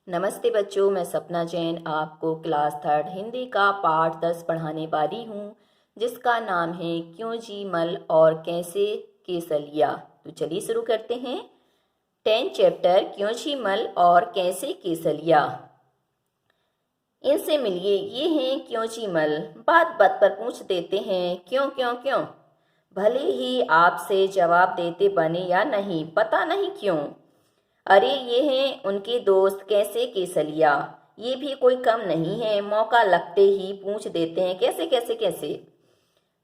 नमस्ते बच्चों, मैं सपना जैन आपको क्लास थर्ड हिंदी का पाठ 10 पढ़ाने वाली हूँ, जिसका नाम है क्यों जी मल और कैसे केसलिया। तो चलिए शुरू करते हैं। 10 चैप्टर क्यों जी मल और कैसे केसलिया। इनसे मिलिए, ये हैं क्यों जी मल। बात बात पर पूछ देते हैं क्यों क्यों क्यों। भले ही आपसे जवाब देते बने या नहीं, पता नहीं क्यों। अरे ये हैं उनके दोस्त कैसे केसलिया। ये भी कोई कम नहीं है, मौका लगते ही पूछ देते हैं कैसे कैसे कैसे।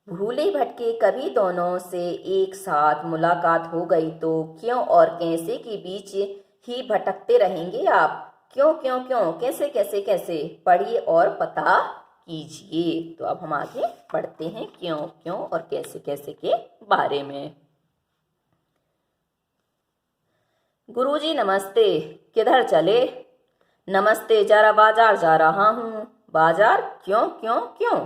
भूले भटके कभी दोनों से एक साथ मुलाकात हो गई तो क्यों और कैसे के बीच ही भटकते रहेंगे आप। क्यों क्यों क्यों, कैसे कैसे कैसे, पढ़िए और पता कीजिए। तो अब हम आगे पढ़ते हैं क्यों क्यों और कैसे कैसे के बारे में। गुरुजी नमस्ते, किधर चले। नमस्ते, जरा बाजार जा रहा हूँ। बाजार क्यों क्यों क्यों।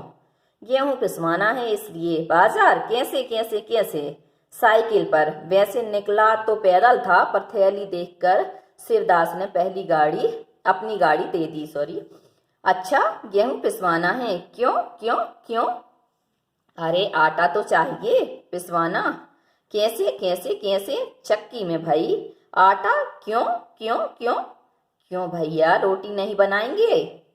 गेहूं पिसवाना है इसलिए। बाजार कैसे कैसे कैसे। साइकिल पर। वैसे निकला तो पैदल था, पर थैली देखकर शिवदास ने अपनी गाड़ी दे दी। अच्छा, गेहूं पिसवाना है, क्यों क्यों क्यों। अरे आटा तो चाहिए पिसवाना। कैसे कैसे कैसे, चक्की में भाई। आटा क्यों क्यों क्यों। क्यों भैया, रोटी नहीं बनाएंगे।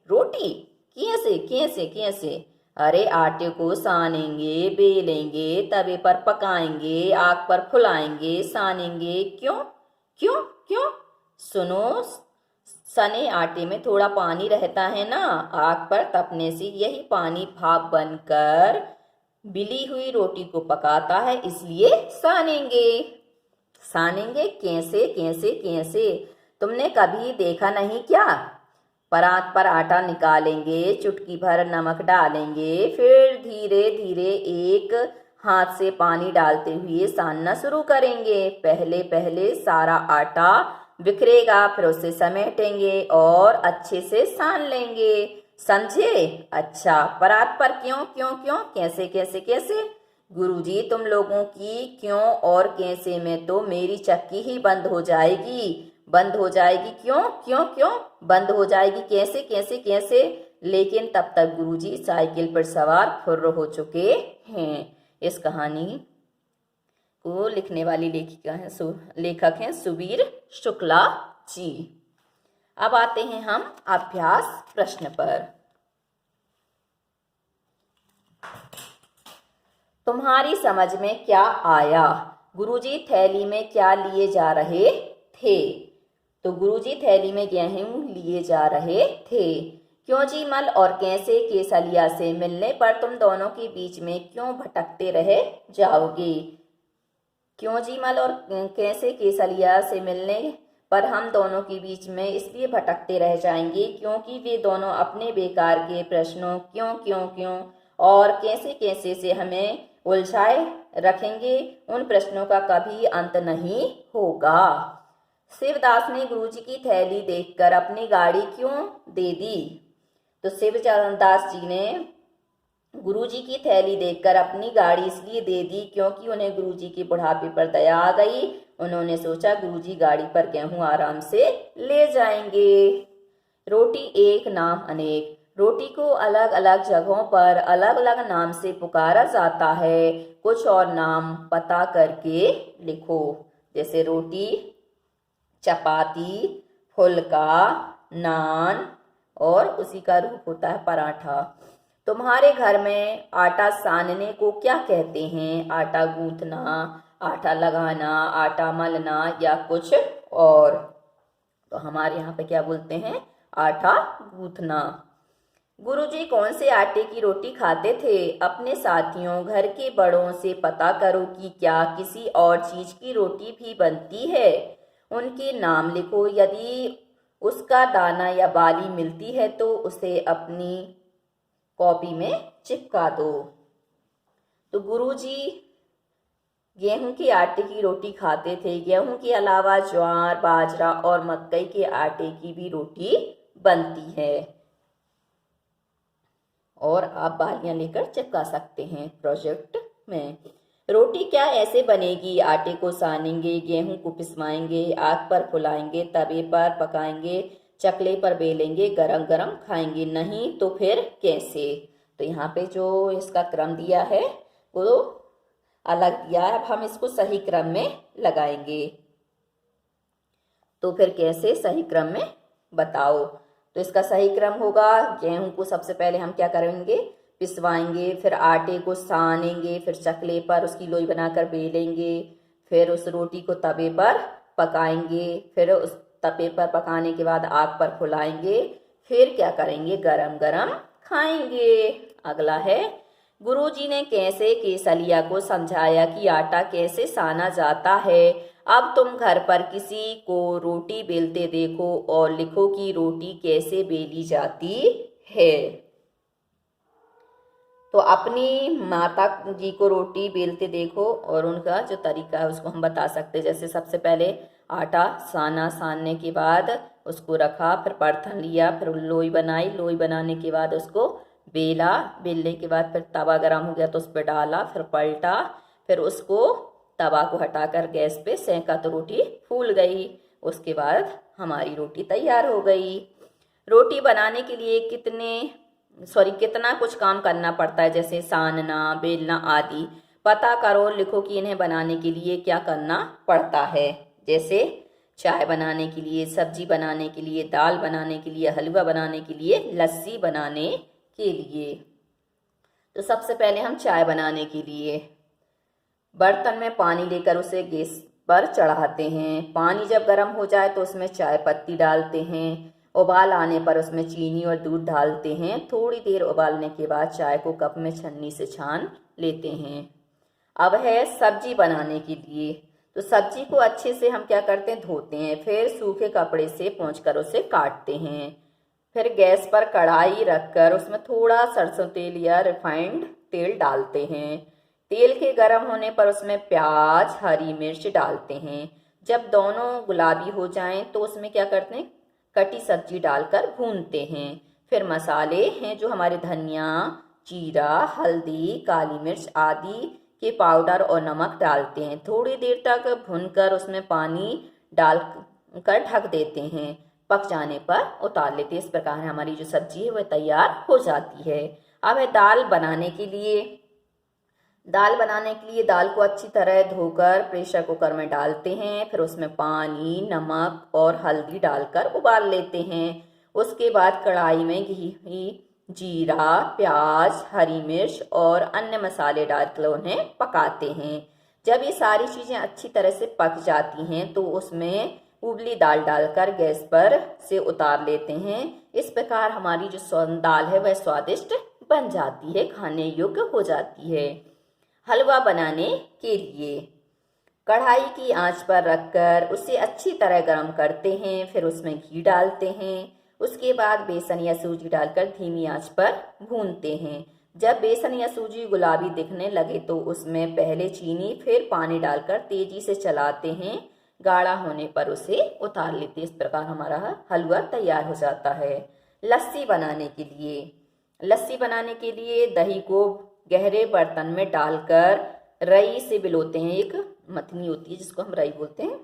रोटी कैसे कैसे कैसे। अरे आटे को सानेंगे, बेलेंगे, तवे पर पकाएंगे, आग पर फुलाएंगे, सानेंगे। क्यों क्यों क्यों। सुनो, सने आटे में थोड़ा पानी रहता है ना, आग पर तपने से यही पानी भाप बनकर बिली हुई रोटी को पकाता है, इसलिए सानेंगे। सानेंगे कैसे कैसे कैसे। तुमने कभी देखा नहीं क्या। परात पर आटा निकालेंगे, चुटकी भर नमक डालेंगे, फिर धीरे धीरे एक हाथ से पानी डालते हुए सानना शुरू करेंगे। पहले पहले सारा आटा बिखरेगा, फिर उसे समेटेंगे और अच्छे से सान लेंगे। समझे। अच्छा, परात पर क्यों क्यों क्यों, कैसे कैसे कैसे। गुरुजी, तुम लोगों की क्यों और कैसे में तो मेरी चक्की ही बंद हो जाएगी। बंद हो जाएगी क्यों क्यों क्यों, बंद हो जाएगी कैसे कैसे कैसे। लेकिन तब तक गुरुजी साइकिल पर सवार फुर्र हो चुके हैं। इस कहानी को लिखने वाली लेखक हैं सुबीर शुक्ला जी। अब आते हैं हम अभ्यास प्रश्न पर। तुम्हारी समझ में क्या आया। गुरुजी थैली में क्या लिए जा रहे थे। तो गुरुजी थैली में गेहूं लिए जा रहे थे। क्यों जी मल और कैसे केसलिया से मिलने पर तुम दोनों के बीच में क्यों भटकते रह जाओगे। क्यों जी मल और कैसे केसलिया से मिलने पर हम दोनों के बीच में इसलिए भटकते रह जाएंगे क्योंकि वे दोनों अपने बेकार के प्रश्नों क्यों क्यों क्यों और कैसे कैसे से हमें उलझाए रखेंगे। उन प्रश्नों का कभी अंत नहीं होगा। शिवदास ने गुरुजी की थैली देखकर अपनी गाड़ी क्यों दे दी। तो शिवदास जी ने गुरुजी की थैली देखकर अपनी गाड़ी इसलिए दे दी क्योंकि उन्हें गुरुजी के बुढ़ापे पर दया आ गई। उन्होंने सोचा गुरुजी गाड़ी पर गेहूं आराम से ले जाएंगे। रोटी एक नाम अनेक। रोटी को अलग अलग जगहों पर अलग अलग नाम से पुकारा जाता है। कुछ और नाम पता करके लिखो। जैसे रोटी, चपाती, फुल्का, नान और उसी का रूप होता है पराठा। तुम्हारे घर में आटा सानने को क्या कहते हैं। आटा गूंथना, आटा लगाना, आटा मलना या कुछ और। तो हमारे यहाँ पे क्या बोलते हैं, आटा गूंथना। गुरुजी कौन से आटे की रोटी खाते थे। अपने साथियों, घर के बड़ों से पता करो कि क्या किसी और चीज की रोटी भी बनती है। उनके नाम लिखो। यदि उसका दाना या बाली मिलती है तो उसे अपनी कॉपी में चिपका दो। तो गुरुजी गेहूं के आटे की रोटी खाते थे। गेहूं के अलावा ज्वार, बाजरा और मकई के आटे की भी रोटी बनती है। और आप बालियां लेकर चिपका सकते हैं प्रोजेक्ट में। रोटी क्या ऐसे बनेगी। आटे को सानेंगे, गेहूं को पिसवाएंगे, आग पर फुलाएंगे, तवे पर पकाएंगे, चकले पर बेलेंगे, गरम गरम खाएंगे, नहीं तो फिर कैसे। तो यहाँ पे जो इसका क्रम दिया है वो अलग दिया है, अब हम इसको सही क्रम में लगाएंगे। तो फिर कैसे सही क्रम में बताओ। तो इसका सही क्रम होगा, गेहूं को सबसे पहले हम क्या करेंगे, पिसवाएंगे, फिर आटे को सानेंगे, फिर चकले पर उसकी लोई बनाकर बेलेंगे, फिर उस रोटी को तवे पर पकाएंगे, फिर उस तवे पर पकाने के बाद आग पर फुलाएंगे, फिर क्या करेंगे, गरम गरम खाएंगे। अगला है, गुरुजी ने कैसे केसलिया को समझाया कि आटा कैसे साना जाता है। अब तुम घर पर किसी को रोटी बेलते देखो और लिखो कि रोटी कैसे बेली जाती है। तो अपनी माता जी को रोटी बेलते देखो और उनका जो तरीका है उसको हम बता सकते हैं। जैसे सबसे पहले आटा साना, सानने के बाद उसको रखा, फिर बर्तन लिया, फिर लोई बनाई, लोई बनाने के बाद उसको बेला, बेलने के बाद फिर तवा गरम हो गया तो उस पर डाला, फिर पलटा, फिर उसको तवा को हटाकर गैस पे सेंका तो रोटी फूल गई। उसके बाद हमारी रोटी तैयार हो गई। रोटी बनाने के लिए कितना कुछ काम करना पड़ता है, जैसे सानना, बेलना आदि। पता करो, लिखो कि इन्हें बनाने के लिए क्या करना पड़ता है। जैसे चाय बनाने के लिए, सब्जी बनाने के लिए, दाल बनाने के लिए, हलवा बनाने के लिए, लस्सी बनाने के लिए। तो सबसे पहले हम चाय बनाने के लिए बर्तन में पानी लेकर उसे गैस पर चढ़ाते हैं। पानी जब गर्म हो जाए तो उसमें चाय पत्ती डालते हैं। उबाल आने पर उसमें चीनी और दूध डालते हैं। थोड़ी देर उबालने के बाद चाय को कप में छन्नी से छान लेते हैं। अब है सब्जी बनाने के लिए। तो सब्जी को अच्छे से हम क्या करते हैं, धोते हैं, फिर सूखे कपड़े से पोंछकर उसे काटते हैं। फिर गैस पर कढ़ाई रखकर उसमें थोड़ा सरसों तेल या रिफाइंड तेल डालते हैं। तेल के गर्म होने पर उसमें प्याज, हरी मिर्च डालते हैं। जब दोनों गुलाबी हो जाएं तो उसमें क्या करते हैं, कटी सब्जी डालकर भूनते हैं। फिर मसाले हैं जो हमारे धनिया, जीरा, हल्दी, काली मिर्च आदि के पाउडर और नमक डालते हैं। थोड़ी देर तक भूनकर उसमें पानी डालकर ढक देते हैं। पक जाने पर उतार लेते हैं। इस प्रकार हमारी जो सब्जी है वह तैयार हो जाती है। अब है दाल बनाने के लिए। दाल बनाने के लिए दाल को अच्छी तरह धोकर प्रेशर कुकर में डालते हैं। फिर उसमें पानी, नमक और हल्दी डालकर उबाल लेते हैं। उसके बाद कढ़ाई में घी, जीरा, प्याज, हरी मिर्च और अन्य मसाले डालकर उन्हें पकाते हैं। जब ये सारी चीज़ें अच्छी तरह से पक जाती हैं तो उसमें उबली दाल डालकर गैस पर से उतार लेते हैं। इस प्रकार हमारी जो दाल है वह स्वादिष्ट बन जाती है, खाने योग्य हो जाती है। हलवा बनाने के लिए कढ़ाई की आंच पर रखकर उसे अच्छी तरह गर्म करते हैं। फिर उसमें घी डालते हैं। उसके बाद बेसन या सूजी डालकर धीमी आंच पर भूनते हैं। जब बेसन या सूजी गुलाबी दिखने लगे तो उसमें पहले चीनी फिर पानी डालकर तेजी से चलाते हैं। गाढ़ा होने पर उसे उतार लेते हैं। इस प्रकार हमारा हलवा तैयार हो जाता है। लस्सी बनाने के लिए दही को गहरे बर्तन में डालकर रई से बिलोते हैं। एक मथनी होती है जिसको हम रई बोलते हैं,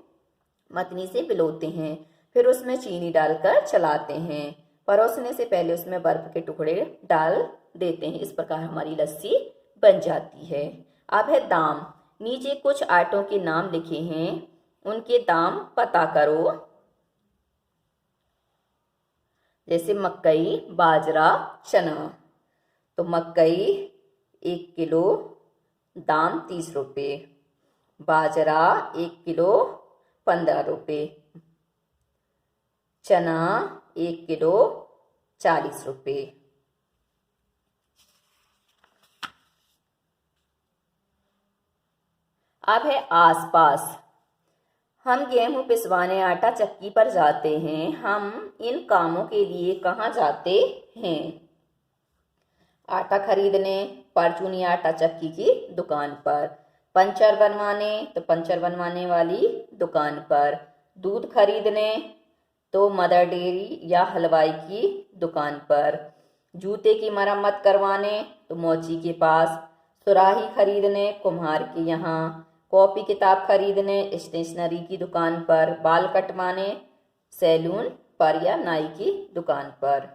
मथनी से बिलोते हैं। फिर उसमें चीनी डालकर चलाते हैं। परोसने से पहले उसमें बर्फ के टुकड़े डाल देते हैं। इस प्रकार हमारी लस्सी बन जाती है। अब है दाम। नीचे कुछ आटों के नाम लिखे हैं, उनके दाम पता करो। जैसे मकई, बाजरा, चना। तो मकई 1 किलो दाम 30 रुपये, बाजरा 1 किलो 15 रुपये, चना 1 किलो 40 रुपये। अब है आसपास। हम गेहूं पिसवाने आटा चक्की पर जाते हैं। हम इन कामों के लिए कहाँ जाते हैं? आटा खरीदने परचूनी आटा चक्की की दुकान पर, पंचर बनवाने तो पंचर बनवाने वाली दुकान पर, दूध खरीदने तो मदर डेयरी या हलवाई की दुकान पर, जूते की मरम्मत करवाने तो मोची के पास, सुराही खरीदने कुम्हार के यहाँ, कॉपी किताब खरीदने स्टेशनरी की दुकान पर, बाल कटवाने सैलून पर या नाई की दुकान पर।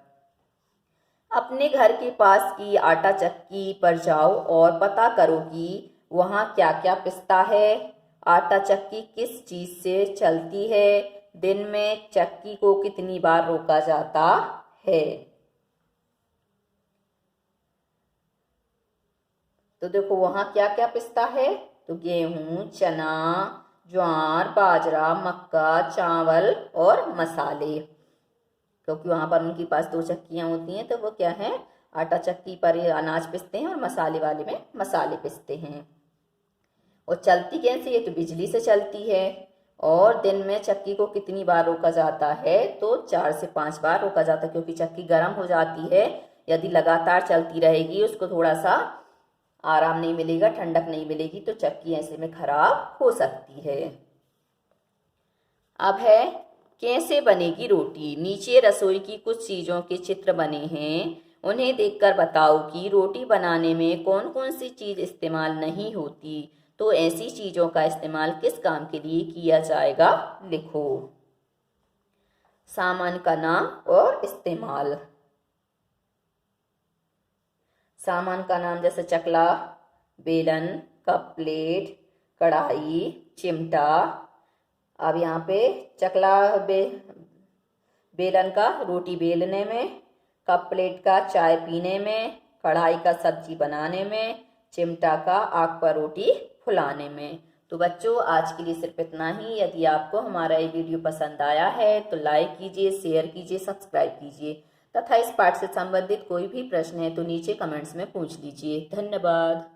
अपने घर के पास की आटा चक्की पर जाओ और पता करो कि वहाँ क्या क्या पिसता है। आटा चक्की किस चीज से चलती है? दिन में चक्की को कितनी बार रोका जाता है? तो देखो वहाँ क्या क्या पिसता है, तो गेहूं, चना, ज्वार, बाजरा, मक्का, चावल और मसाले। क्योंकि वहां पर उनके पास दो चक्कियां होती हैं, तो वो क्या है, आटा चक्की पर ये अनाज पिसते हैं और मसाले वाले में मसाले पिसते हैं। और चलती कैसे है, तो बिजली से चलती है। और दिन में चक्की को कितनी बार रोका जाता है, तो 4 से 5 बार रोका जाता है, क्योंकि चक्की गर्म हो जाती है। यदि लगातार चलती रहेगी, उसको थोड़ा सा आराम नहीं मिलेगा, ठंडक नहीं मिलेगी, तो चक्की ऐसे में खराब हो सकती है। अब है कैसे बनेगी रोटी। नीचे रसोई की कुछ चीजों के चित्र बने हैं, उन्हें देखकर बताओ कि रोटी बनाने में कौन कौन सी चीज इस्तेमाल नहीं होती। तो ऐसी चीजों का इस्तेमाल किस काम के लिए किया जाएगा, लिखो। सामान का नाम और इस्तेमाल। सामान का नाम जैसे चकला, बेलन, कप प्लेट, कढ़ाई, चिमटा। अब यहाँ पे चकला बेलन का रोटी बेलने में, कप प्लेट का चाय पीने में, कढ़ाई का सब्जी बनाने में, चिमटा का आग पर रोटी फुलाने में। तो बच्चों आज के लिए सिर्फ इतना ही। यदि आपको हमारा ये वीडियो पसंद आया है तो लाइक कीजिए, शेयर कीजिए, सब्सक्राइब कीजिए तथा इस पाठ से संबंधित कोई भी प्रश्न है तो नीचे कमेंट्स में पूछ लीजिए। धन्यवाद।